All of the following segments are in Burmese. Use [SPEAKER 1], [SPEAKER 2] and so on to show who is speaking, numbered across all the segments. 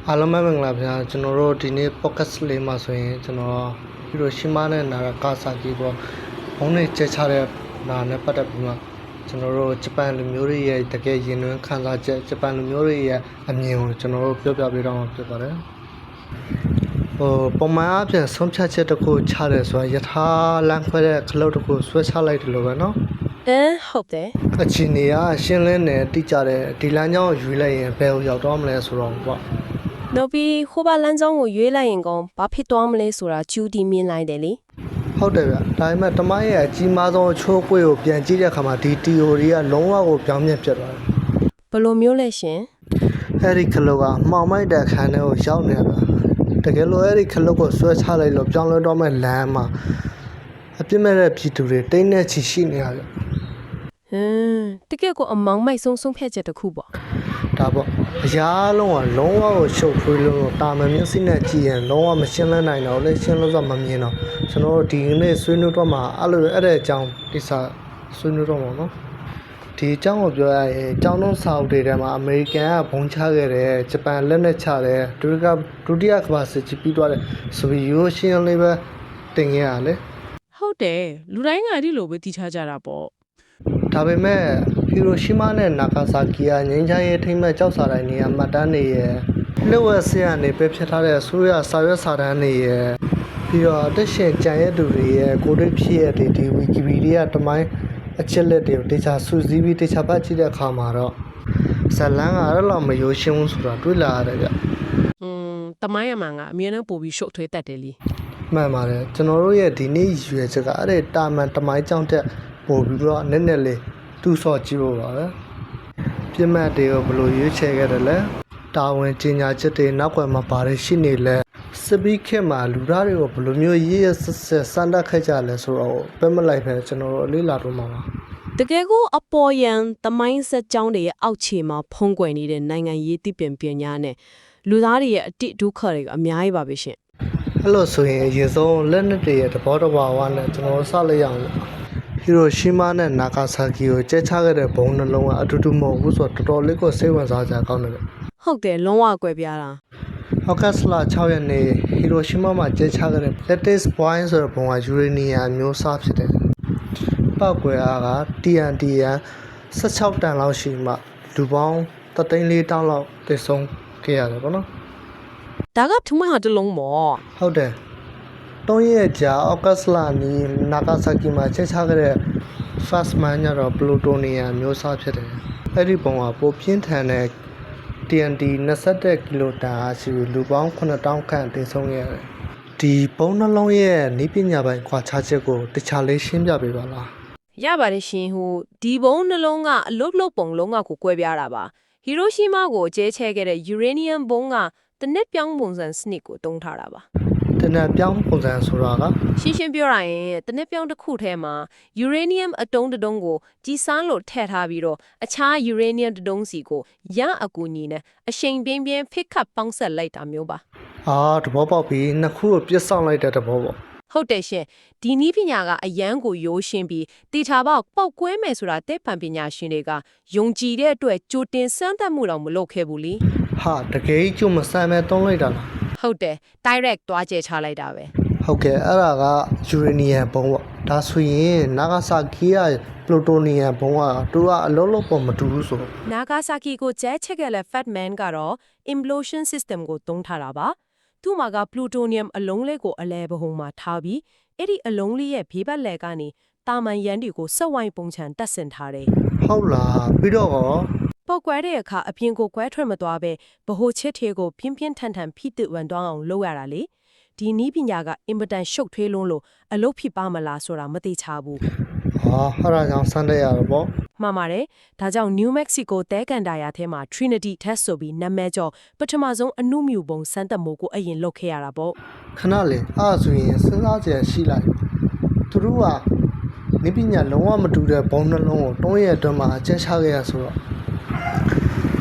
[SPEAKER 1] အားလုံးပဲမင်္ဂလာပါကျွန်တော်တို့ဒီနေ့ podcast လေးမှာဆိုရင်ကျွန်တော်ဟီရိုရှီမာနဲ့နာဂါဆာကီပေါ့ဘုံနဲ့ကျဲချတဲ့နာနဲ့ပတ်သက်ပြီးမှကျွန်တော်တို့ဂျပန်လူမျိုးတွေရဲ့တကယ်ရင်သွင်းခံစားချက်ဂျပန်လူမျိုးတွေရဲ့အမြင်ကိုကျွန်တော်တို့ပြောပြပေးတော့မှာဖြစ်ပါတယ်ပုံမှန်အပြင်ဆုံးဖြတ်ချက်တစ်ခုချတယ်ဆိုရင်ယထာလမ်းခွဲတဲ့ခလုတ်တစ်ခုဆွဲချလိုက်တယ်လို့ပဲနော်
[SPEAKER 2] ဟုတ်တယ်
[SPEAKER 1] အချင်းနေရရှင်းလင်းတယ်တိကျတယ်ဒီလမ်းကြောင်းကိုယူလိုက်ရင်ဘယ်ကိုရောက်တော့မလဲဆိုတော့ပေါ့
[SPEAKER 2] နောက်ပြီးဟိုဘလမ်းကြောင်းကိုရွေးလိုက်ရင်ကောဘာဖြစ်သွားမလဲဆိုတာကျူးတီမြင်လိုက်တယ်လေ
[SPEAKER 1] ဟုတ်တယ်ဗျဒါပေမဲ့တမရဲ့အကြီးမားဆုံးချိုးကွေးကိုပြန်ကြည့်တဲ့အခါမှာဒီ theory ကလုံးဝကိုပြောင်းပြန်ဖြစ်သွားတယ်
[SPEAKER 2] ဘယ်လိုမျိုးလဲရှင်
[SPEAKER 1] အဲ့ဒီခလုတ်ကမှောင်မိုက်တဲ့ခန်းထဲကိုရောက်နေတာတကယ်လို့အဲ့ဒီခလုတ်ကိုဆွဲချလိုက်လို့ပြောင်းလဲတော့မဲ့လမ်းမှာအပြစ်မဲ့တဲ့ပြည်သူတွေတိတ်နဲ့ချီရှိနေရတယ်
[SPEAKER 2] တကယ်ကိုအမောင်မိုက်ဆုံးဖြတ်ချက်တစ်ခုပေါ့
[SPEAKER 1] ဒါပေါ့အရာလုံးကလုံးဝကိုရှုပ်ထွေးလို့တာမန်မျက်စိနဲ့ကြည့်ရင်လုံးဝမရှင်းလင်းနိုင်တော့လေရှင်းလို့ဆိုမမြင်တော့ကျွန်တော်တို့ဒီနေ့ဆွေးနွေးတော့မှာအဲ့တဲ့အကြောင်းကိစ္စဆွေးနွေးတော့မှာနော်ဒီအကြောင်းကိုပြောရရင်အကြောင်းလုံးစာအုပ်တွေထဲမှာအမေရိကန်ကဘုံချခဲ့တယ်ဂျပန်လက်နဲ့ချတယ်ဒုတိယကမ္ဘာစစ်ကြီးပြီးသွားတယ်ဆိုပြီးရိုးရှင်းလေးပဲတင်ခဲ့ရလေ
[SPEAKER 3] ဟုတ်တယ်လူတိုင်းကအဲ့ဒီလိုပဲသိထားကြတာပေါ့
[SPEAKER 1] ဒါပေမဲ့ဟီရိုရှီမာနဲ့နာဂါဆာကီကငင်းချမ်းရေးထိမ့်မဲ့ကြောက်စာတိုင်းနေရာမှတ်တမ်းတွေရဲ့လက်ဝက်ဆရာနေပဲဖြစ်ထားတဲ့အစိုးရစာရွက်စာတမ်းတွေရဲ့ပြီးတော့အသက်ရှင်ကြံရတဲ့တွေရဲ့ကိုယ်တွေ့ဖြစ်ရတဲ့ဒီဝီကီပီဒီးယားတမိုင်းအချက်လက်တွေကိုတေချာစုစည်းပြီးတေချာပတ်ကြည့်တဲ့အခါမှာတော့ဇလန်းကအဲ့လိုမရိုးရှင်းဘူးဆိုတာတွေ့လာရတယ်ဗျ
[SPEAKER 3] တမိုင်းအမှန်ကအမြဲတမ်းပို့ပြီးရှုပ်ထွေးတတ်တယ်လी
[SPEAKER 1] မှန်ပါတယ်ကျွန်တော်တို့ရဲ့ဒီနေ့ရွယ်ချက်ကအဲ့ဒီတာမန်တမိုင်းကြောင့်တက်ပို့ပြီးတော့နည်းနည်းလေးတူဆော့ကြည့်ဖို့ပါပဲပြစ်မှတ်တွေကိုဘယ်လိုရွေးချယ်ခဲ့တယ်လဲတာဝန်ကြီးညာချက်တွေနောက်ွယ်မှာပါတယ်ရှိနေလဲစပီးခေတ်မှာလူသားတွေကိုဘယ်လိုမျိုးရေးရဆက်စမ်းတက်ခဲ့ကြလဲဆိုတော့ပဲမလိုက်ပဲကျွန်တော်တို့အလေးလာတော့မှာပါ
[SPEAKER 2] တကယ်ကိုအပေါ်ယံသမိုင်းဆက်ကြောင်းတွေရဲ့အောက်ခြေမှာဖုံးကွယ်နေတဲ့နိုင်ငံရေးသိပညာနဲ့လူသားတွေရဲ့အတိဒုက္ခတွေအများကြီးပါပဲရှင်
[SPEAKER 1] အဲ့လိုဆိုရင်အရင်ဆုံးလက်နက်တွေရဲ့သဘောတဘာဝနဲ့ကျွန်တော်စလိုက်ရအောင်ဟီရိုရှီမာနဲ့နာဂါဆာကီကိုကျဲချခဲ့တဲ့ဘုံနှလုံးကအတူတူမဟုတ်ဘူးဆိုတော့တော်တော်လေးကိုစိတ်ဝင်စားစရာကောင်းတယ်ဗျ
[SPEAKER 2] ဟုတ်တယ်လုံးဝကွဲပြားတာ
[SPEAKER 1] ဩဂတ်စ်လ6ရက်နေ့ဟီရိုရှီမာမှာကျဲချခဲ့တဲ့ lattice point ဆိုတဲ့ဘုံကယူရေနီယံမျိုးစားဖြစ်တယ်ပောက်ကွယ်အားက TNT ရန်16တန်လောက်ရှိမှလူပေါင်း3,400တောင်းလောက်တည်ဆုံးခဲ့ရတယ်ပေါ့နော်
[SPEAKER 2] ဒါကထမဟာတလုံးမော်
[SPEAKER 1] ဟုတ်တယ်3ရက်ကြာဩဂတ်စ်လနီနာဂါဆာကီမှာချက်ချခဲ့တဲ့ first man ညတော့ပလူတိုနီယံမျိုးစားဖြစ်တယ်အဲ့ဒီပုံကပိုပြင်းထန်တဲ့ TNT 21ကီလိုတန်အားရှိလူပေါင်း9,000ခန့်တည်ဆုံးခဲ့ရတယ်ဒီပုံနှလုံးရဲ့နိပညာပိုင်းခွာခြားချက်ကိုတခြားလေးရှင်းပြပေးပါလား
[SPEAKER 2] ရပါတယ်ရှင်ဟိုဒီဘုံနှလုံးကအလုတ်လုတ်ပုံလုံးကကိုကွဲပြားတာပါဟီရိုရှီမာကိုကျဲချဲခဲ့တဲ့ယူရေနီယမ်ဘုံကတနက်ပြောင်းပုံစံစနစ်ကိုတုံးထားတာပါ
[SPEAKER 1] တနက်ပြောင်းပုံစံဆိုတာက
[SPEAKER 2] ရှင်းပြောရရင်တနက်ပြောင်းတစ်ခုထဲမှာယူရေနီယမ်အတုံးတုံးကိုကြီးစမ်းလို့ထည့်ထားပြီးတော့အခြားယူရေနီယမ်တုံးစီကိုရအကူညီနဲ့အရှိန်ပြင်းပြင်းဖိခတ်ပေါင်းဆက်လိုက်တာမျိုးပါ
[SPEAKER 1] သဘောပေါက်ပြီနှစ်ခုကိုပြစ်ဆောင်လိုက်တဲ့သဘောပေါ့
[SPEAKER 2] ဟုတ်တယ်ရှင်ဒီနည်းပညာကအရန်ကိုရိုးရှင်းပြီးတီထာပေါက်ပောက်ကွဲမယ်ဆိုတာတဲ့ပံပညာရှင်တွေကယုံကြည်တဲ့အတွက်ကြိုတင်စမ်းသပ်မှုတော့မလုပ်ခဲ့ဘူးလी
[SPEAKER 1] ဟာတကယ်ကျုံမဆမ်းမဲ့တုံးလိုက်တာလား
[SPEAKER 2] ဟုတ်တယ် direct တွားကျဲချလိုက်တာပဲ
[SPEAKER 1] ဟုတ်ကဲ့အဲ့ဒါကယူရေနီယံဘုံပေါ့ဒါဆိုရင်နာဂါဆာကီကပလူတိုနီယံဘုံကသူကအလုံးလုံးပေါ်မတူဘူးဆို
[SPEAKER 2] နာဂါဆာကီကိုကျဲချက်ခဲ့တဲ့ Fat Man ကတော့ implosion system ကိုသုံးထားတာပါသူ့မှာကပလူတိုနီယမ်အလုံးလေးကိုအလဲဘဟုံမှာထားပြီးအဲ့ဒီအလုံးလေးရဲ့ဘေးဘက်လက်ကနေတာမန်ရန်တွေကိုစက်ဝိုင်းပုံချံတက်ဆင်ထားတယ်
[SPEAKER 1] ဟုတ်လားပြီးတော့
[SPEAKER 2] ပောက်ကွဲတဲ့အခါအပြင်ကိုကွဲထွက်မသွားပဲဗဟိုချစ်သေးကိုပြင်းပြင်းထန်ထန်ဖိတဝန်သွားအောင်လုပ်ရတာလေဒီနီးပညာကအင်မတန်ရှုပ်ထွေးလွန်းလို့အလုပ်ဖြစ်ပါမလားဆိုတာမသိချဘူး
[SPEAKER 1] အဲ့ဒါကြောင့်စမ်းတဲ့ရတော့ပေါ့
[SPEAKER 2] မှန်ပါတယ်ဒါကြောင့် New Mexico တဲကန်ဒါယာထဲမှာ Trinity Test ဆိုပြီးနာမည်ကျော်ပထမဆုံးအနုမြူပုံစမ်းသပ်မှုကိုအရင်လုပ်ခဲ့ရတာပေါ့
[SPEAKER 1] ခဏလေအဲ့ဆိုရင်စဉ်းစားကြရရှိလိုက်သူတို့ကနိပညာလုံးဝမတူတဲ့ဘုံနှလုံးကို3ရက်အတွင်းမှာကျဲချခဲ့ရဆိုတော့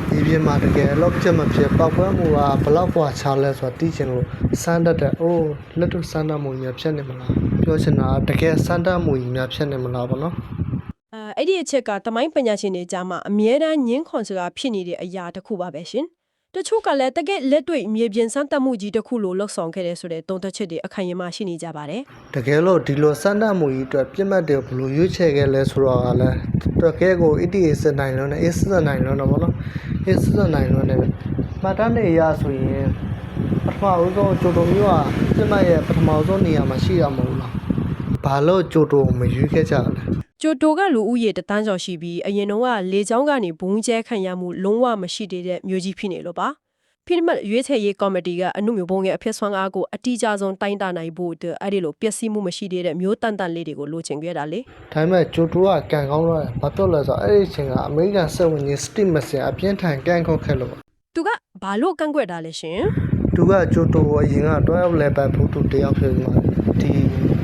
[SPEAKER 1] ဒီပြင်မှာတကယ်တော့ဖြစ်မဖြစ်ပောက်ကွဲမှုကဘလောက်ပွားချလဲဆိုတာသိချင်လို့စမ်းတတ်တဲ့လက်တို့စမ်းတတ်မှုများဖြစ်နေမလားပြောချင်တာတကယ်စမ်းတတ်မှုများဖြစ်နေမလားပေါ့နော်
[SPEAKER 2] အဲ့ဒီအချက်ကတမိုင်းပညာရှင်တွေကြားမှာအမြဲတမ်းညင်းခွန်စကားဖြစ်နေတဲ့အရာတစ်ခုပါပဲရှင် တချို့ကလည်းတကယ်လက်တွေ့မြေပြင်စမ်းသပ်မှုကြီးတစ်ခုလိုလှုပ်ဆောင်ခဲ့တယ်ဆိုတဲ့သုံးသက်ချက်တွေအခိုင်အမာရှိနေကြပါတယ်
[SPEAKER 1] တကယ်လို့ဒီလိုစမ်းသပ်မှုကြီးအတွက်ပြစ်မှတ်တွေဘယ်လိုရွေးချယ်ခဲ့လဲဆိုတော့ကလည်းတကယ်ကို ETA နိုင်လုံးနဲ့ A နိုင်လုံးတော့ဗောနော် A နိုင်လုံးနဲ့ပဲမှတ်တမ်းတွေအရဆိုရင်ပထမဦးဆုံးကျိုတိုမျိုးကပြစ်မှတ်ရဲ့ပထမဆုံးနေရာမှာရှိရမဟုတ်လားဘာလို့ကျိုတိုမရွေးခဲ့ကြလဲ
[SPEAKER 2] ကျိုတိုကလူဦးရေတန်းကျော်ရှိပြီးအရင်တော့ကလေကြောင်းကနေဘုံကျဲခံရမှုလုံးဝမရှိသေးတဲ့မျိုးကြီးဖြစ်နေလို့ပါဖိနမရွေးချယ်ရေးကော်မတီကအမှုမျိုးပုံရဲ့အဖြစ်ဆွမ်းအားကိုအတိအကျဆုံးတိုင်းတာနိုင်ဖို့အတွက်အဲ့ဒီလိုပျက်စီးမှုမရှိသေးတဲ့မျိုးတန်တန်လေးတွေကိုလိုချင်ခဲ့တာလေ
[SPEAKER 1] ဒါပေမဲ့ကျိုတိုကကန်ကောင်းတော့ဘာတော့လဲဆိုတော့အဲ့ဒီအချိန်ကအမေရိကန်စစ်ဝင်ကြီးစတိမစင်အပြင်းထန်ကန်ခုတ်ခဲ့လို့
[SPEAKER 2] သူကဘာလို့ကန့်ကွက်တာလဲရှင်
[SPEAKER 1] သူကကျိုတိုကိုအရင်ကတွဲရောက်လဲပတ်ဖို့သူတယောက်ဖြစ်မှာဒီ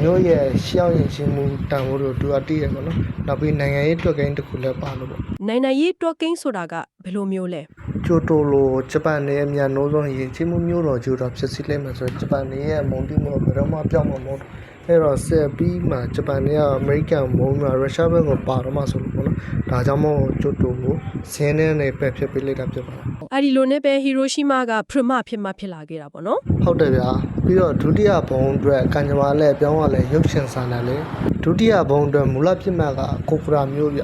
[SPEAKER 1] မျိုးရဲ့ရှောင်းရင်ချင်းမှုတန်ဖို့တို့သူကတည်ရပါတော့နောက်ပြီးနိုင်ငံရေးတွက်ကိန်းတစ်ခုလည်းပါလို့ပေါ့
[SPEAKER 2] နိုင်ရေးတွက်ကင်းဆိုတာကဘယ်လိုမျိုးလဲ
[SPEAKER 1] ကျိုတိုလိုဂျပန်နဲ့အမြန်နှိုးဆုံးရင်ချင်းမှုမျိုးတော်ကျိုတော်ဖြစ်စီလိုက်မှာဆိုတော့ဂျပန်ရဲ့မုံတိမို့ဘယ်တော့မှပြောင်းမှာမဟုတ်အဲ့တော့ဆက်ပြီးမှဂျပန်နဲ့အမေရိကန်မုံမှာရုရှားဘက်ကိုပါတော့မှဆိုလို့ပေါ့နော်ဒါကြောင့်မို့ကျိုတိုကိုဆင်းနေပဲဖြစ်ပေးလိုက်တာဖြစ်ပါတယ်
[SPEAKER 2] အဲ့ဒီလိုနဲ့ပဲဟီရိုရှီမာကပရမဖြစ်လာခဲ့တာပေါ့နော်
[SPEAKER 1] ဟုတ်တယ်ဗျာပြီးတော့ဒုတိယဘုံအတွက်ကံကြမ္မာလည်းပြောင်းရလဲရုပ်ရှင်ဆန်တယ်လေဒုတိယဘုံအတွက်မူလပြစ်မှတ်ကကိုကူရာမျိုးဗျ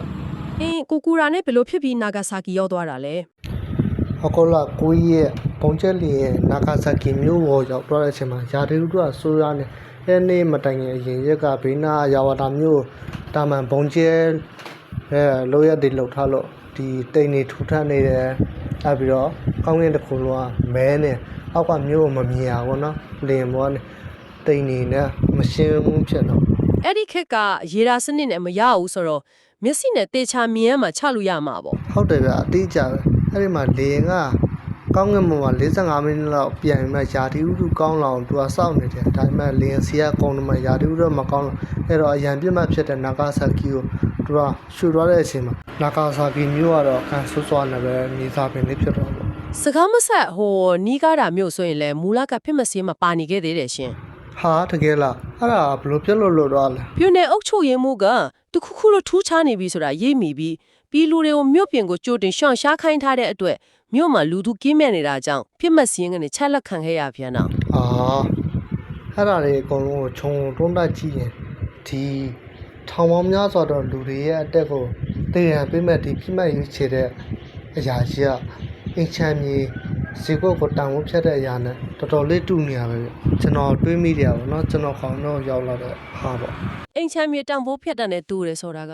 [SPEAKER 2] ကိုကူရာနဲ့ဘယ်လိုဖြစ်ပြီးနာဂါဆာကီရောက်သွားတာလဲ
[SPEAKER 1] ဟကောလာကိုကြီးရဲ့ပုံကျက်လီရဲ့နာဂါဆာကီမျိုးပေါ်ရောက်သွားတဲ့အချိန်မှာယာတေရုကဆိုးရနဲ့အဲနေ့မတိုင်ခင်အရင်ရက်ကဘေးနာယာဝတာမျိုးတာမန်ပုံကျဲလိုရတဲ့လောက်ထားလို့ဒီတိန်နေထူထပ်နေတယ်အဲ့ပြီးတော့ကောင်းကင်တစ်ခုလုံးကမဲနေအောက်ကမျိုးမမြင်ရဘူးနော်လင်ဘောနဲ့တိန်နေနဲ့မရှင်းဘူးဖြစ်တော့
[SPEAKER 2] အဲ့ဒီခက်ကရေဒါစနစ်နဲ့မရဘူးဆိုတော့မျက်စိနဲ့တေချာမြင်ရမှာချလို့ရမှာပေါ့
[SPEAKER 1] ဟုတ်တယ်ဗျအတိအကျပဲအဲ့ဒီမှာလေရင်ကကောင်းကင်ဘုံမှာ45မိနစ်လောက်ပြန်ပြီးမှယာတီဥတုကောင်းလောင်သူကစောင့်နေတယ်ဒါပေမဲ့လေရင်စီကကောင်းတယ်မှယာတီဥတုမကောင်းလို့အဲ့တော့အရန်ပြတ်မှတ်ဖြစ်တဲ့နာဂါဆာကီကိုသူကရှူသွားတဲ့အချိန်မှာနာဂါဆာကီမျိုးကတော့ကန်ဆူဆွာနဲ့ပဲမြေစာပင်လေးဖြစ်တော့ပေါ့
[SPEAKER 2] စကားမဆက်နီးကားတာမျိုးဆိုရင်လည်းမူလကဖြစ်မစင်းမပါနေခဲ့သေးတယ်ရှင်
[SPEAKER 1] ဟာတကယ်လားအဲ့ဒါဘလို့ပြက်လို့တော့လဲ
[SPEAKER 2] ပြည့်နေအုပ်ချုပ်ရေးမှုကတခုခုလိုထူးခြားနေပြီဆိုတာရိပ်မိပြီးပြည်လူတွေကိုမြို့ပြင်ကိုကြိုတင်ရှောင်ရှားခိုင်းထားတဲ့အတွက်မြို့မှာလူသူကင်းမဲ့နေတာကြောင့်ဖြစ်မစင်းကနေချက်လက်ခံခဲ့ရပြန်တော့
[SPEAKER 1] အာအဲ့ဒါတွေအကုန်လုံးကိုခြုံတွန်းတက်ကြည့်ရင်ဒီထောင်ပေါင်းများစွာတော့လူတွေရဲ့အတက်ကိုတည်ရန်ပေးမဲ့ဒီပြစ်မှတ်ရွေးချယ်တဲ့အရာကြီးကအင်ချမ်းမြေဇေကုတ်ကိုတန်ဖို့ဖြတ်တဲ့အရာနဲ့တော်တော်လေးတူနေရပဲဗျကျွန်တော်တွေးမိတယ်ပေါ့နော်ကျွန်တော်ခေါင်းတော့ရောက်လာတဲ့ဟာပေါ့
[SPEAKER 2] အိမ်ချမ်းမြေတန်ဖိုးဖြတ်တဲ့နဲ့တူတယ်ဆိုတာက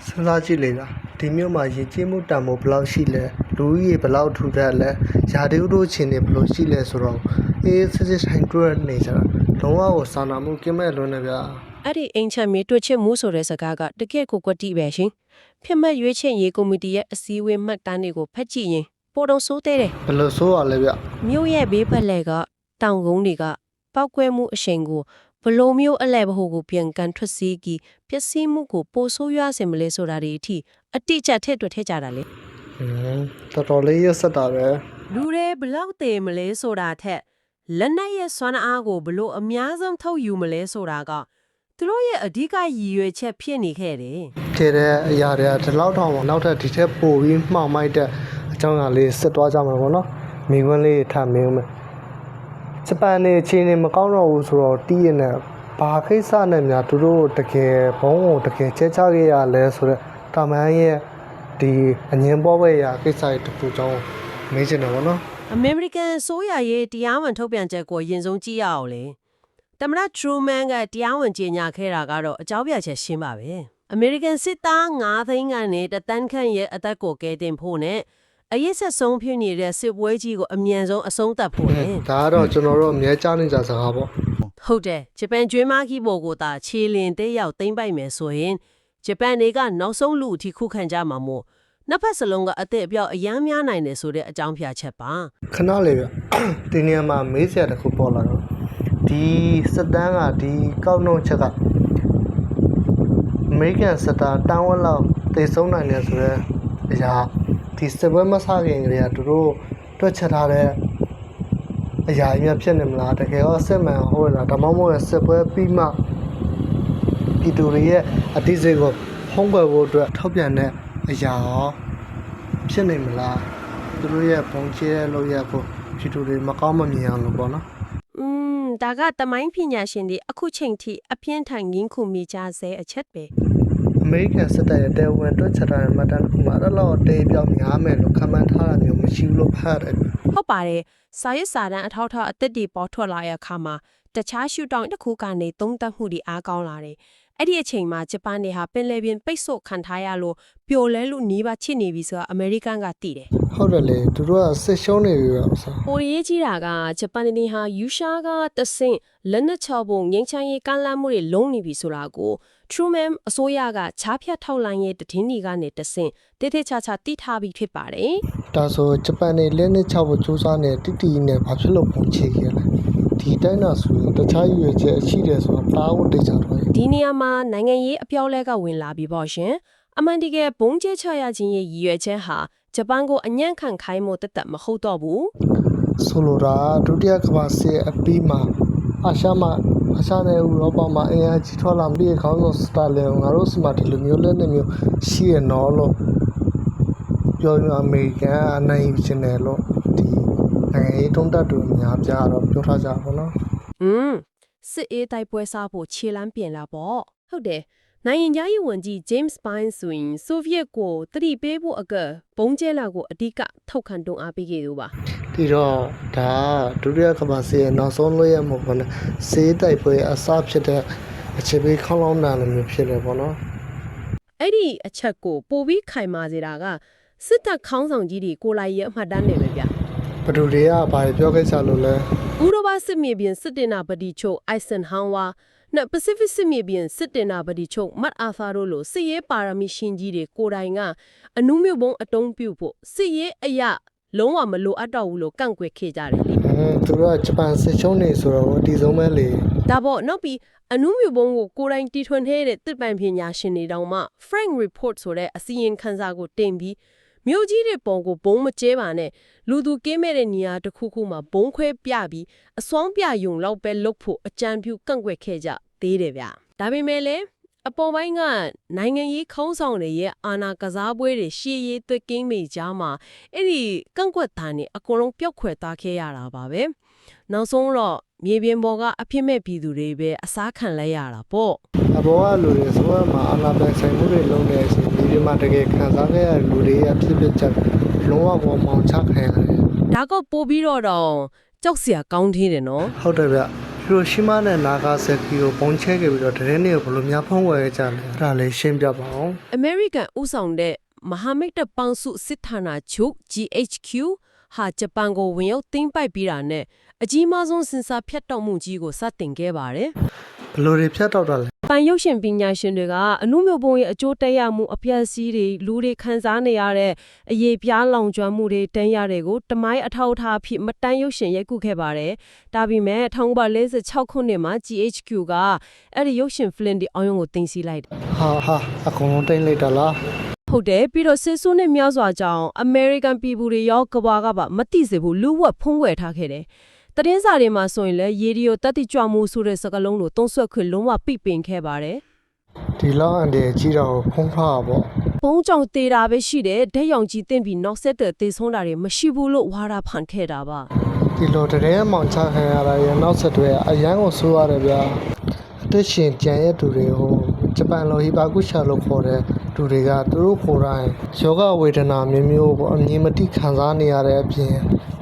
[SPEAKER 1] စဉ်းစားကြည့်လေလားဒီမြို့မှာရည်ကြီးမှုတန်ဖိုးဘယ်လောက်ရှိလဲလူကြီးဘယ်လောက်ထူထပ်လဲယာတေဥတို့ချင်းတွေဘယ်လိုရှိလဲဆိုတော့အေးစစ်စစ်ဆိုင်တွေ့နေကြတာလုံးဝကိုစာနာမှုကင်းမဲ့လွန်းနေဗျာ
[SPEAKER 2] အဲ့ဒီအိမ်ချမ်းမြေတွေ့ချစ်မှုဆိုတဲ့စကားကတကယ့်ကိုကွက်တိပဲရှင်ဖြစ်မဲ့ရွေးချယ်ရေးကော်မတီရဲ့အစည်းအဝေးမှတ်တမ်းတွေကိုဖတ်ကြည့်ရင်ပေါ်တော့စိုးသေးတယ်
[SPEAKER 1] ဘယ်လိုဆိုရလဲဗျ
[SPEAKER 2] မြို့ရဲ့ဘေးဖက်လက်ကတောင်ကုန်းတွေကပောက်ကွဲမှုအရှိန်ကိုဘလိုမျိုးအလဲဘဟုကိုပြန်ကန်ထွက်စီးပြီးပျက်စီးမှုကိုပိုဆိုးရွားစေမလဲဆိုတာတွေအထိအတိအကျထည့်တွက်ထည့်ကြတာလေ
[SPEAKER 1] တော်တော်လေးရဆက်တာပဲ
[SPEAKER 2] လူတွေဘလောက်တည်မလဲဆိုတာထက်လက်နက်ရဲ့စွမ်းအားကိုဘလို့အများဆုံးထုတ်ယူမလဲဆိုတာကသူတို့ရဲ့အဓိကရည်ရွယ်ချက်ဖြစ်နေခဲ့တယ်
[SPEAKER 1] ထဲတဲ့အရာတွေကဒီလောက်တောင်နောက်ထပ်ဒီထက်ပိုပြီးမှောင်မိုက်တဲ့အကြောင်းအရာလေးစစ်သွားကြမှာပေါ့နော်မိခွန်းလေးထပ်မင်းမယ်ဂျပန်နေအချိန်နေမကောင်းတော့ဘူးဆိုတော့တီးရနေဘာခိစ္စနဲ့များသူတို့တကယ်ဘုံကိုတကယ်ချဲချခဲ့ရလဲဆိုတော့တာမန်ရဲ့ဒီအငင်းပေါ်ပဲရာကိစ္စတွေတခုကြောင်းမေးချင်တယ်ပေါ့နော်
[SPEAKER 2] အမေရိကန်ဆိုရရဲ့တရားဝင်ထုတ်ပြန်ချက်ကိုရင်ဆုံးကြည့်ရအောင်လေတမရထရူမန်ကတရားဝင်ကြေညာခဲ့တာကတော့အကြောင်းပြချက်ရှင်းပါပဲအမေရိကန်စစ်သား9သိန်းကနေတသန်းခန့်ရဲ့အသက်ကိုကယ်တင်ဖို့နဲ့အရေးဆက်ဆုံးဖြစ်နေတဲ့စစ်ပွဲကြီးကိုအမြန်ဆုံးအဆုံးသတ်ဖို့လေ
[SPEAKER 1] ဒါကတော့ကျွန်တော်တို့အများကြားနေကြစကားပေါ့
[SPEAKER 2] ဟုတ်တယ်ဂျပန်ကျွေးမကြီးဘော်ကိုသာခြေလင်တဲ့ရောက်သိမ့်ပိုက်မယ်ဆိုရင်ဂျပန်တွေကနောက်ဆုံးလူအထိခုခံကြမှာမို့နှစ်ဖက်စလုံးကအသက်အပြောက်အယမ်းများနိုင်တယ်ဆိုတဲ့အကြောင်းပြချက်ပါ
[SPEAKER 1] ခဏလေးဗျဒီနေရာမှာမေးစရာတစ်ခုပေါ်လာတော့ဒီစစ်တမ်းကဒီကောက်နှုတ်ချက်ကအမေရိကန်စစ်သားတန်းဝက်လောက်တေဆုံးနိုင်တယ်ဆိုတော့အရာဒီစစ်ပွဲမဆခင်ကလေးကသူတို့တွက်ချက်ထားတဲ့အရာကြီးများဖြစ်နေမလားတကယ်တော့စစ်မှန်ဟုတ်လားဒါမှမဟုတ်စစ်ပွဲပြီးမှပြည်သူတွေရဲ့အတိစိတ်ကိုဖုံးကွယ်ဖို့အတွက်ထောက်ပြန်တဲ့အရာရောဖြစ်နေမလား သူတို့ရဲ့ပုံချဲလောက်ရကိုပြည်သူတွေမကောင်းမမြင်အောင်လို့ပေါ့နော်
[SPEAKER 2] ဒါကတမိုင်းပညာရှင်တွေအခုချိန်ထိအပြင်းထန်ငင်းခုမိကြဆဲအချက်ပဲ
[SPEAKER 1] အမေရိကန်စစ်တပ်ရဲ့တဲဝင်တွက်ချက်ထားတဲ့မှတ်တမ်းတစ်ခုမှာအဲ့လောက်တေးပြောင်းများမယ်လို့ခန့်မှန်းထားတာမျိုးမရှိဘူးလို့ဖတ်ရတယ်
[SPEAKER 2] ဟုတ်ပါတယ်စာရေးစာတမ်းအထောက်အထားအသက်တွေပေါ်ထွက်လာရအခါမှာတခြားရှူတောင်းတစ်ခုကနေသုံးသပ်မှုတွေအားကောင်းလာတယ်အဲ့ဒီအချိန်မှာဂျပန်နေဟာပင်လယ်ပြင်ပိတ်ဆို့ခံထားရလို့ပျော်လဲလို့နီးပါချစ်နေပြီဆိုတာအမေရိကန်ကသိတယ်
[SPEAKER 1] ဟုတ်တယ်လေသူတို့ကစစ်ရှုံးနေပြီပဲအစား
[SPEAKER 2] ။ပိုရေးကြီးတာကဂျပန်နေဟာယူရှားကတဆင့်လက်နက်ချဖို့ငင်းချမ်းရေးကမ်းလှမ်းမှုတွေလုံးနေပြီဆိုတာကို Truman အစိုးရကချားဖြတ်ထောက်လိုင်းရဲ့တည်င်းဒီကနေတဆင့်တိတိကျကျတိထားပြီးဖြစ်ပါတယ်
[SPEAKER 1] ဒါဆိုဂျပန်နေလက်နဲ့ချဖို့စူးစမ်းနေတိတိနဲ့ဘာဖြစ်လို့ပုံချခဲ့လဲဒီတိုင်းတော့ဆိုရင်တခြားရွေချက်ရှိတယ်ဆိုတော့တားဖို့တိတ်ကြတော့
[SPEAKER 2] ။ဒီနေရာမှာနိုင်ငံရေးအပြောင်းလဲကဝင်လာပြီပေါ့ရှင်။အမှန်တကယ်ဘုံကျဲချရခြင်းရဲ့ရည်ရွယ်ချက်ဟာဂျပန်ကိုအညံ့ခံခိုင်းမှုတသက်မဟုတ်တော့ဘူး
[SPEAKER 1] ဆိုလိုတာဒုတိယကမ္ဘာစစ်အပြီးမှာအာရှနဲ့ဥရောပမှာအင်အားကြီးထွက်လာပြီးခေါင်းဆောင်စတာလင်ငါတို့စမဒီလိုမျိုးလက်နဲ့မျိုးရှိရနော်လို့ပြောရအမေရိကန်အနိုင်ယူခြင်းတယ်လို့ဒီနိုင်ငံရေးတုံးတက်တူများပြတော့ပြောထားကြပါတော့
[SPEAKER 2] ။စစ်အေးတိုက်ပွဲစားဖို့ခြေလမ်းပြင်လာပေါ့။ဟုတ်တယ်။နိုင်ငံရေးဝန်ကြီး James Byrne ဆိုရင်ဆိုဗီယက်ကိုတတိပေးဖို့အကဘုံကျဲလာကိုအဓိကထောက်ခံတုံအားပေးခဲ့သူပါ
[SPEAKER 1] ဒီတော့ဒါဒုတိယကမ္ဘာစစ်ရဲ့နောက်ဆုံးလို့ရမှာပေါ့နော်စေးတိုက်ပွဲအစဖြစ်တဲ့အခြေပေးခေါင်းလောင်းတာလိုမျိုးဖြစ်တယ်ပေါ့နော်
[SPEAKER 2] ။အဲ့ဒီအချက်ကိုပိုပြီးခိုင်မာစေတာကစစ်တပ်ခေါင်းဆောင်ကြီးတွေကိုလာရဲ့အမှတ်တမ်းတွေပဲဗျာ
[SPEAKER 1] ဘယ်သူတွေကဘာပြောခဲ့ကြလို့လဲ
[SPEAKER 2] ။ဥရောပစစ်မြေပြင်စစ်တင်နာပတိချုပ် Eisenhower နဲ့ Pacific စစ်မြေပြင်စစ်တင်နာပတိချုပ် MacArthur တို့လိုစစ်ရေးပါရမီရှင်ကြီးတွေကိုယ်တိုင်ကအနုမြုပ်ဘုံအတုံးပြုတ်ဖို့စစ်ရေးအရာလုံးဝမလိုအပ်တော့ဘူးလို့ကန့်ကွက်ခဲ့ကြတယ်လေ
[SPEAKER 1] သူတို့ကဂျပန်စစ်ချုံးနေဆိုတော့အတီဆုံးပဲလေ
[SPEAKER 2] ဒါပေါ့နောက်ပြီးအနုမြုပ်ဘုံကိုကိုယ်တိုင်တီထွင်ခဲ့တဲ့တစ်ပံပညာရှင်တွေတောင်မှ Frank Report ဆိုတဲ့အစီရင်ခံစာကိုတင်ပြီးမြို့ကြီးတွေပုံကိုဘုံမကျဲပါနဲ့လူသူကင်းမဲ့တဲ့နေရာတစ်ခုခုမှာဘုံခွဲပြပြီးအစွမ်းပြယုံလောက်ပဲလုပ်ဖို့အကြံပြုကန့်ကွက်ခဲ့ကြသေးတယ်ဗျဒါပေမဲ့လည်းအပေါ်ပိုင်းကနိုင်ငံရေးခေါင်းဆောင်တွေရဲ့အာဏာကစားပွဲတွေရှေ့ရေးသွက်ကင်းမိကြမှာအဲ့ဒီကန့်ကွက်တာနေအကုန်လုံးပျောက်ခွယ်သွားခဲ့ရတာပါပဲနောက်ဆုံးတော့မြေပြင်ပေါ်ကအဖြစ်မဲ့ပြည်သူတွေပဲအစားခံလိုက်ရတာပေါ့
[SPEAKER 1] အဘောကလူတွေဆိုတော့မှာအာနာပိုင်ဆိုင်မှုတွေလုံးနေအချိန်ဒီမှာတကယ်ခံစားခဲ့ရတဲ့လူတွေရဲ့ဖြစ်ဖြစ်ချက်လုံးဝပေါ်မောင်ချခံရတယ်
[SPEAKER 2] ဒါကပို့ပြီးတော့ကြောက်စရာကောင်းသေးတယ်နော်
[SPEAKER 1] ဟုတ်တယ်ဗျဟီရိုရှီမာနဲ့နာဂါဆာကီကိုပုံချဲခဲ့ပြီးတော့တရင်တွေကိုဘယ်လိုများဖုံးဝယ်ကြလဲအဲ့ဒါလေးရှင်းပြပါအောင်
[SPEAKER 2] American ဥဆောင်တဲ့မဟာမိတ်တပ်ပေါင်းစုစစ်ဌာနချုပ် GHQ ဟာဂျပန်ကိုဝင်ရောက်သိမ်းပိုက်ပြီးတာနဲ့အကြီးမားဆုံးစင်စာဖြတ်တောက်မှုကြီးကိုစတင်ခဲ့ပါတယ်
[SPEAKER 1] ဘယ်လိုတွေဖြတ်တောက်တာလဲ
[SPEAKER 2] ။ပန်ရုပ်ရှင်ပညာရှင်တွေကအနုမြုပ်ပုံရဲ့အကျိုးတက်ရောက်မှုအပြည့်အစည်တွေလူတွေခံစားနေရတဲ့အရေးပြားလောင်ကျွမ်းမှုတွေတန်းရတွေကိုတမိုင်းအထောက်အထားအဖြစ်မတန်းရုပ်ရှင်ရိုက်ကူးခဲ့ပါတယ်။ဒါပေမဲ့1946ခုနှစ်မှာ GHQ ကအဲ့ဒီရုပ်ရှင်ဖလင်ဒီအောင်ရုံကိုတင်စီလိုက်တယ်
[SPEAKER 1] ဟာအကုန်လုံးတိမ့်လိုက်တာလား
[SPEAKER 2] ဟုတ်တယ်ပြီးတော့စစ်ဆိုးနဲ့များစွာကြောင့် American people တွေရောကဘာကပါမသိစေဘူးလူဝက်ဖုံးဝယ်ထားခဲ့တယ်။တရင်စာတွေမှာဆိုရင်လည်းရေဒီယိုတက်တိကြွမှုဆိုတဲ့စကားလုံးကိုသုံးဆွဲခွင့်လုံးဝပိတ်ပင်ခဲ့ပါတယ်
[SPEAKER 1] ဒီလောက်အန်ဒီကြီးတော့ဖုံးထားပါပေါ့
[SPEAKER 2] ။ဘုံကြောင့်တေတာပဲရှိတယ်ဓာတ်ရောင်ကြီးတင်ပြီးနောက်ဆက်တဲ့သေဆုံးတာတွေမရှိဘူးလို့ဝါဒဖန်ခဲ့တာပါ
[SPEAKER 1] ဒီလိုတရင်မောင်ချခံရတာရဲ့နောက်ဆက်တွဲအရန်ကိုဆိုးရတယ်ဗျာအသက်ရှင်ကြံရဲ့သူတွေဟိုဂျပန်လိုဟီဘာကုရှာလို့ခေါ်တဲ့သူတွေကသူတို့ကိုယ်တိုင်ယောဂဝေဒနာမျိုးမျိုးပေါ့အမြင်မတိခံစားနေရတဲ့အပြင်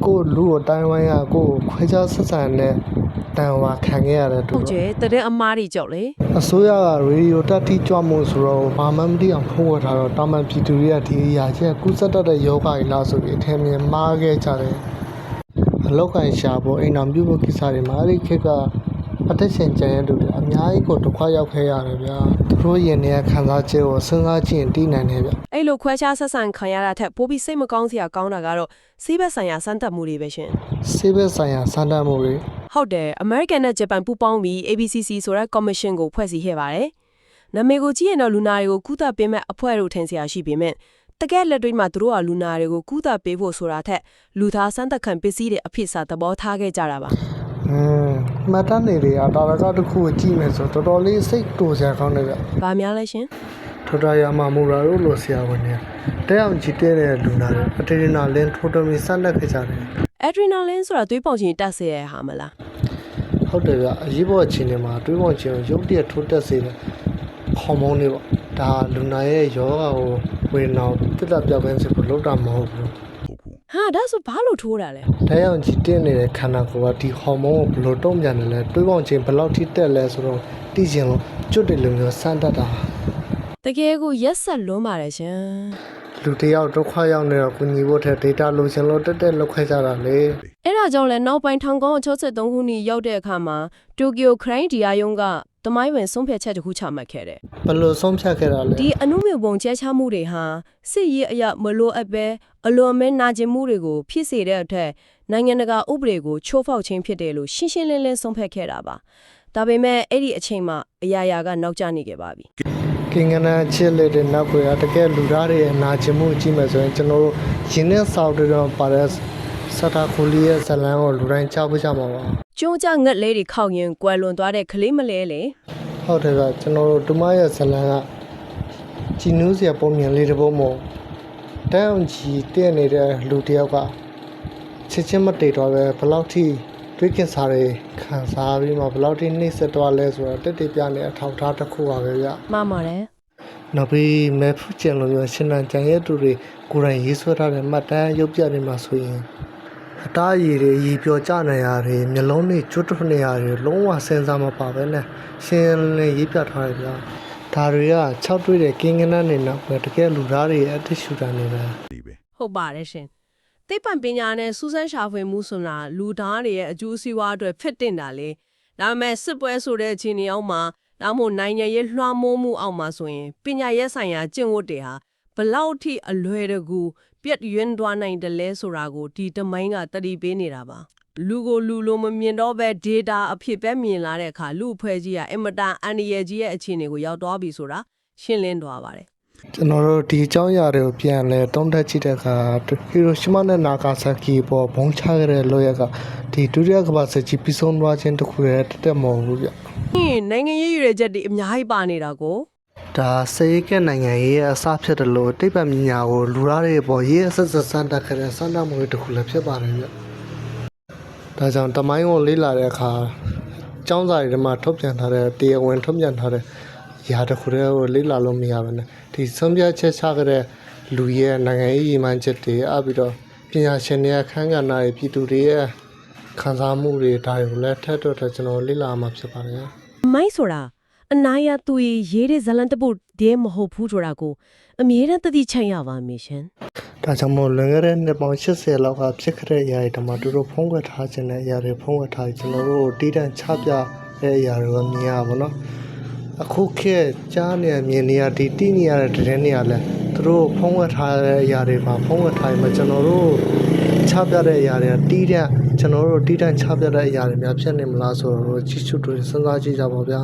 [SPEAKER 1] ကိုယ်လူကိုတိုင်းဝိုင်းကကိုယ်ခွဲခြားဆက်ဆံတဲ့တန်ဝါခံခဲ့ရတဲ့သူ
[SPEAKER 2] ဟုတ်ကျဲတဲ့အမားတွေကြောက်လေ
[SPEAKER 1] အစိုးရကရေဒီယိုတက်ထိကြွမှုဆိုတော့ဘာမှမသိအောင်ဖုံးဝယ်ထားတော့တာမန်ပြည်သူတွေကဒီအရာချင်းကူးစက်တတ်တဲ့ယောဂကြီးလားဆိုပြီးအထင်မြင်မှားခဲ့ကြတယ်အလောက်ကန်ရှာဖို့အိမ်တော်ပြုဖို့ကိစ္စတွေမှာအဲ့ဒီခေတ်ကအသက်ရှင်ကြံရတဲ့သူတွေအများကြီးကိုဒုက္ခရောက်ခဲ့ရတယ်ဗျာသူတို့ရင်ထဲခံစားချက်ကိုစဉ်းစားကြည့်ရင်သိနိုင်တယ်ဗျ
[SPEAKER 2] အဲ့လိုခွဲခြားဆက်ဆံခံရတာထက်ပိုပြီးစိတ်မကောင်းစရာကောင်းတာကတော့စီးဘက်ဆိုင်ရာစမ်းသပ်မှုတွေပဲရှင်
[SPEAKER 1] ဆေးဘက်ဆိုင်ရာစမ်းသပ်မှုတွေ
[SPEAKER 2] ဟုတ်တယ် American နဲ့ Japan ပူးပေါင်းပြီး ABCC ဆိုတဲ့ commission ကိုဖွဲ့စည်းခဲ့ပါတယ်နာမည်ကိုကြည့်ရင်တော့လူနာတွေကိုကုသပေးမဲ့အဖွဲ့တို့ထင်စရာရှိပေမဲ့တကယ်လက်တွေ့မှာသူတို့ကလူနာတွေကိုကုသပေးဖို့ဆိုတာထက်လူသားစမ်းသပ်ခံပစ္စည်းတွေအဖြစ်စာသဘောထားခဲ့ကြတာပါ
[SPEAKER 1] မှတ်တမ်းတွေကတာရကတစ်ခုကိုကြည့်မယ်ဆိုတော်တော်လေးစိတ်တူစရာကောင်းတယ်ဗျ
[SPEAKER 2] ။ဘာများလဲရှင်
[SPEAKER 1] ဒ ထော်တာယာမာမူရာတို့လိုဆရာဝန်တွေတက်အောင်ကြည့်တဲ့လူနာတွေအတရီနာလင်းထိုတိုမီစက်လက်ခဲ့ကြတယ်
[SPEAKER 2] adrenaline ဆိုတာသွေးပေါင်ခြင်းတက်စေရဟာမလား
[SPEAKER 1] ဟုတ်တယ်ဗျအရေးပေါ်အခြေအနေမှာတွေးပေါင်ခြင်းကိုရုပ်တရက်ထိုးတက်စေတဲ့ဟော်မုန်းတွေပေါ့ဒါလူနာရဲ့ယောဂကိုဝေနောင်တက်တာပြောက်ခင်းစေဖို့လုပ်တာမဟုတ်ဘူး
[SPEAKER 2] ဟာဒါဆိုဘာလို့ထိုးတာလဲ
[SPEAKER 1] တက်အောင်ကြည့်နေတဲ့ခန္ဓာကိုယ်ကဒီဟော်မုန်းကိုဘယ်လိုတုံ့ပြန်နေလဲတွေးပေါင်ခြင်းဘယ်လောက်ထိတက်လဲဆိုတော့သိချင်လို့ကျွတ်တယ်လို့မျိုးစမ်းတတ်တာ
[SPEAKER 2] တကယ်ကိုရက်ဆက်လွန်းပါတယ်ရှင်
[SPEAKER 1] လူတယောက်ဒုက္ခရောက်နေတော့ကုညီဖို့ထက် data လိုချင်လို့တက်လောက်ခိုင်းကြတာလေ
[SPEAKER 2] အဲ့ဒါကြောင့်လဲနောက်ပိုင်း1963ခုနှစ်ရောက်တဲ့အခါမှာတိုကျိုခရိုင်းဒီယာယုံကတမိုင်းဝင်ဆုံးဖြတ်ချက်တစ်ခုချမှတ်ခဲ့တယ်
[SPEAKER 1] ဘယ်လိုဆုံးဖြတ်ခဲ့တာလဲ
[SPEAKER 2] ဒီအနုမြပုံကျဲချမှုတွေဟာစစ်ရေးအရမလိုအပ်ပဲအလွန်မဲနာကျင်မှုတွေကိုဖြစ်စေတဲ့အထက်နိုင်ငံတကာဥပဒေကိုချိုးဖောက်ခြင်းဖြစ်တယ်လို့ရှင်းရှင်းလင်းလင်းဆုံးဖြတ်ခဲ့တာပါဒါပေမဲ့အဲ့ဒီအချိန်မှာအရာရာကနောက်ကျနေခဲ့ပါပြီ
[SPEAKER 1] ကင်ကနာချစ်လက်တဲ့နောက်ကွယ်ကတကယ်လူသားတွေရဲ့နာကျင်မှုကြည့်မယ်ဆိုရင်ကျွန်တော်တို့ရင်းနဲ့ဆောက်တဲ့တော့ပါတဲ့စတာခိုလီရဲ့ဇလန်းကိုလူတိုင်းကြားဖို့ကြမှာပါ
[SPEAKER 2] ကျုံးကြငက်လေးတွေခောက်ရင်ကွယ်လွန်သွားတဲ့ကလေးမလဲလေ
[SPEAKER 1] ဟုတ်တယ်ဗျကျွန်တော်တို့ဒမရဲ့ဇလန်းကကြည်နူးစရာပုံမြင်လေးတစ်ပုဒ်မို့တန်းအောင်ကြီးတည့်နေတဲ့လူတစ်ယောက်ကချစ်ချင်းမတိတ်တော့ပဲဘယ်လောက်ထိတွေးကင်စားတွေခံစားပြီးမှဘယ်လောက်ထိနှိမ့်ဆက်သွားလဲဆိုတော့တက်တည်ပြနေအထောက်ထားတစ်ခုပါပဲဗျ
[SPEAKER 2] မှန်ပါတယ်
[SPEAKER 1] နောက်ပြီးမဲဖူးကျန်လိုမျိုးရှင်းလန်းကြံရဲ့သူတွေကိုယ်တိုင်ရေးဆွဲထားတဲ့မှတ်တမ်းရုပ်ပြနေမှာဆိုရင်အသားရည်တွေရည်ပြောကြနေရတယ်မျက်လုံးတွေကျွတ်ထွနေရတယ်လုံးဝစဉ်းစားမပါပဲနဲ့ရှင်းလင်းရေးပြထားတယ်ဗျာဒါတွေက6တွေ့တဲ့ကင်းကနန်းနေနောက်ပဲတကယ်လူသားတွေရဲ့အထစ်ရှူတာနေပဲ
[SPEAKER 2] ဟုတ်ပါတယ်ရှင်သိပ္ပံပညာနဲ့စူးစမ်းရှာဖွေမှုဆိုတာလူသားတွေရဲ့အကျိုးစီးပွားအတွက်ဖြစ်တင်တာလေဒါပေမဲ့စစ်ပွဲဆိုတဲ့အခြေအနေအောက်မှာဒါမှမဟုတ်နိုင်ငံရေးလွှမ်းမိုးမှုအောက်မှာဆိုရင်ပညာရေးဆိုင်ရာကျင့်ဝတ်တွေဟာဘလောက်ထိအလွယ်တကူပြည့်ရွံ့သွားနိုင်တယ်လဲဆိုတာကိုဒီတမိုင်းကတတိပေးနေတာပါလူကိုလူလိုမမြင်တော့ပဲ data အဖြစ်ပဲမြင်လာတဲ့အခါလူအဖွဲ့ကြီးကအင်မတန်အန္တရာယ်ကြီးရဲ့အခြေအနေကိုရောက်သွားပြီဆိုတာရှင်းလင်းသွားပါတယ်
[SPEAKER 1] ကျွန်တော်တို့ဒီအကြောင်းအရာတွေကိုပြန်လဲတုံးတက်ကြည့်တဲ့အခါဟီရိုရှီမာနဲ့နာဂါဆာကီပေါ်ဘုံချခဲ့တဲ့လောရကဒီဒုတိယကမ္ဘာစစ်ကြီးပြီးဆုံးသွားခြင်းတစ်ခုတည်းတက်မဟုတ်ဘူးဗျ
[SPEAKER 2] နိုင်ငံရေးရည်ရွယ်ချက်တွေအများကြီးပါနေတာကို
[SPEAKER 1] ဒါစေကဲနိုင်ငံရေးရဲ့အစဖြစ်တယ်လို့တိပ္ပံပညာကိုလူသားတွေပေါ်ရေးအဆက်ဆက်စမ်းတက်ခဲ့တဲ့စမ်းသပ်မှုတွေတစ်ခုလည်းဖြစ်ပါတယ်ဗျ။ဒါကြောင့်တမိုင်းကိုလေ့လာတဲ့အခါကျောင်းစာတွေမှာထုတ်ပြန်ထားတဲ့တရားဝင်ထုတ်ပြန်ထားတဲ့ຢာတစ်ခုတည်းကိုလေ့လာလို့မရပါနဲ့ဒီဆုံးဖြတ်ချက်ချခဲ့တဲ့လူရဲ့နိုင်ငံရေးရည်မှန်းချက်တွေအပြီးတော့ပညာရှင်တွေအခမ်းကဏ္ဍတွေပြည်သူတွေရဲ့ခံစားမှုတွေဒါတွေကိုလည်းထပ်တော့ကျွန်တော်လေ့လာမှာဖြစ်ပါတယ်။
[SPEAKER 2] မိုင်းဆိုတာအနာရသူရေးတဲ့ဇလန်တပုတ်တည်းမဟုတ်ဘူးဆိုတာကိုအမြဲတမ်းသတိချရပါမယ်ရှင်
[SPEAKER 1] ဒါကြောင့်မို့လွန်ခဲ့တဲ့နှစ်ပေါင်း80လောက်ကဖြစ်ခဲ့တဲ့အရာတွေတမတူတို့ဖုံးကွယ်ထားခြင်းတဲ့အရာတွေဖုံးကွယ်ထားကျွန်တော်တို့တီးတန့်ချပြတဲ့အရာတွေကမြင်ရပါတော့အခုခေတ်ကြားနေမြင်နေရဒီတီးနေရတဲ့တဲ့နေရာလဲသူတို့ဖုံးကွယ်ထားတဲ့အရာတွေမှာဖုံးကွယ်ထားရင်ကျွန်တော်တို့ချပြတဲ့အရာတွေကတီးတန့်ကျွန်တော်တို့တီးတန့်ချပြတဲ့အရာတွေများဖြစ်နေမလားဆိုတော့ကြီးစုတွေစဉ်းစားကြည့်ကြပါဗျာ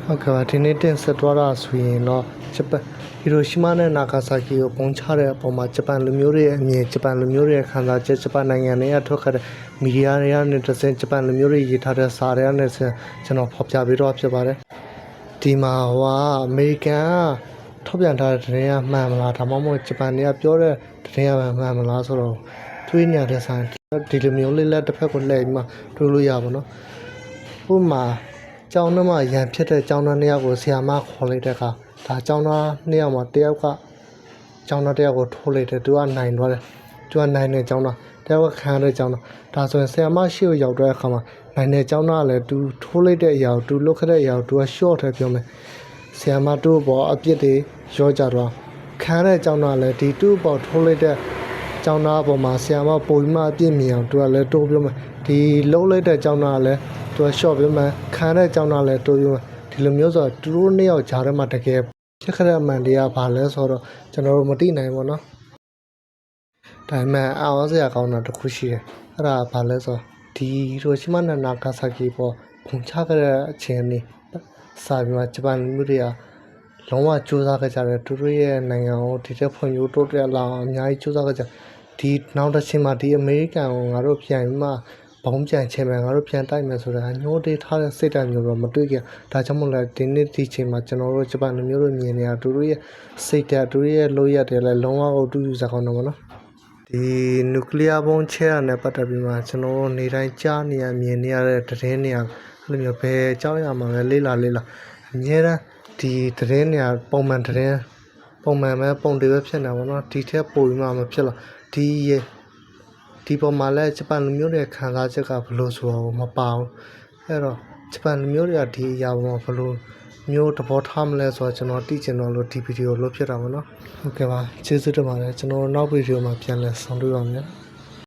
[SPEAKER 1] ဟုတ်ကဲ့ပါဒီနေ့တင်ဆက်သွားတာဆိုရင်တော့ဂျပန်ဟီရိုရှီမာနဲ့နာဂါဆာကီကိုပုံချတဲ့အပေါ်မှာဂျပန်လူမျိုးတွေရဲ့အမြင်ဂျပန်လူမျိုးတွေရဲ့ခံစားချက်ဂျပန်နိုင်ငံတွေကထွက်ခဲ့တဲ့မီဒီယာတွေကနေတစ်စင်ဂျပန်လူမျိုးတွေရေးထားတဲ့စာတွေကနေကျွန်တော်ဖော်ပြပေးတော့ဖြစ်ပါတယ်ဒီမှာအမေရိကန်ကထုတ်ပြန်ထားတဲ့သတင်းကမှန်မလားဒါမှမဟုတ်ဂျပန်တွေကပြောတဲ့သတင်းကမှန်မလားဆိုတော့တွေးနေရတဲ့ဆိုင်ဒီလိုမျိုးလေးလက်တစ်ဖက်ကိုလှည့်ပြီးမှတွေးလို့ရပါတော့ဥပမာကျောင်းထဲမှာရန်ဖြစ်တဲ့ကျောင်းသား2ယောက်ကိုဆရာမခေါ်လိုက်တဲ့အခါဒါကျောင်းသား2ယောက်မှာ1ယောက်ကကျောင်းသား1ယောက်ကိုထိုးလိုက်တယ်သူကနိုင်သွားတယ်သူကနိုင်တဲ့ကျောင်းသား1ယောက်ကခံရတဲ့ကျောင်းသားဒါဆိုရင်ဆရာမရှိကိုရောက်တဲ့အခါမှာနိုင်တဲ့ကျောင်းသားကလည်းသူထိုးလိုက်တဲ့အရာကိုသူလုတ်ခဲ့တဲ့အရာကိုသူက short ထဲပြောမယ်ဆရာမတို့ဘောအပြစ်တွေရောကြတော့ခံရတဲ့ကျောင်းသားလည်းဒီသူ့ဘောထိုးလိုက်တဲ့ကျောင်းသားအပေါ်မှာဆရာမပုံပြီးမှအပြစ်မြင်အောင်သူကလည်းတိုးပြောမယ်ဒီလှုပ်လိုက်တဲ့ကျောင်းသားကလည်းသူက short ပြောမယ်ခံတဲ့ကျောင်းသားလည်းတိုးပြောမယ်ဒီလိုမျိုးဆိုတော့သူတို့နှစ်ယောက်ကြားထဲမှာတကယ်ဖြစ်ခဲ့တဲ့အမှန်တရားဘာလဲဆိုတော့ကျွန်တော်တို့မသိနိုင်ဘူးเนาะဒါပေမဲ့အားစရာကောင်းတာတစ်ခုရှိတယ်အဲ့ဒါဘာလဲဆိုတော့ဒီဟီရိုရှီမာနဲ့နာဂါဆာကီပေါ်ပုံချခဲ့တဲ့အချိန်นี้စာပြီးမှဂျပန်လူမျိုးတွေကလုံးဝစူးစမ်းခဲ့ကြတယ်သူတို့ရဲ့နိုင်ငံကိုဒီတက်ဖွံ့ဖြိုးတိုးတက်လာအောင်အများကြီးစူးစမ်းခဲ့ကြဒီနောက်တစ်ချိန်မှာဒီအမေရိကန်ကိုငါတို့ပြန်ပြီးမှ ဘောင်းပြန်ချင်မယ်ငါတို့ပြန်တိုက်မယ်ဆိုတာညှိုးတေးထားတဲ့စိတ်ဓာတ်မျိုးတော့မတွေ့ကြဒါကြောင့်မို့လဲဒီနေ့ဒီချိန်မှာကျွန်တော်တို့ဂျပန်လူမျိုးတို့မြင်နေရသူတို့ရဲ့စိတ်ဓာတ်သူတို့ရဲ့လိုရက်တွေလည်းလုံးဝအတူတူစကောင်းတော့ဗောနော်ဒီနျူကလ িয়ার ဘုံးချဲရတဲ့ပတ်သက်ပြီးမှကျွန်တော်တို့နေတိုင်းကြားနေရမြင်နေရတဲ့သတင်းတွေအဲ့လိုမျိုးပဲအကြောင်းအရာမှာပဲလေးလာအများအားဒီသတင်းတွေကပုံမှန်သတင်းပုံမှန်ပဲပုံတွေပဲဖြစ်နေတာဗောနော်ဒီထက်ပိုပြီးမှမဖြစ်လာဒီပေါ်မှာလဲဂျပန်လူမျိုးတွေခံစားချက်ကဘယ်လိုဆိုတော့မပါဘူးအဲ့တော့ဂျပန်လူမျိုးတွေကဒီအရာပေါ်မှာဘယ်လိုမျိုးသဘောထားမလဲဆိုတော့ကျွန်တော်သိချင်တော့လို့ဒီဗီဒီယိုလုပ်ဖြစ်တာဗောနော်ဟုတ်ကဲ့ပါကျေးဇူးတင်ပါတယ်ကျွန်တော်နောက်ဗီဒီယိုမှာပြန်လည်ဆောင်တွေ့ပါမယ်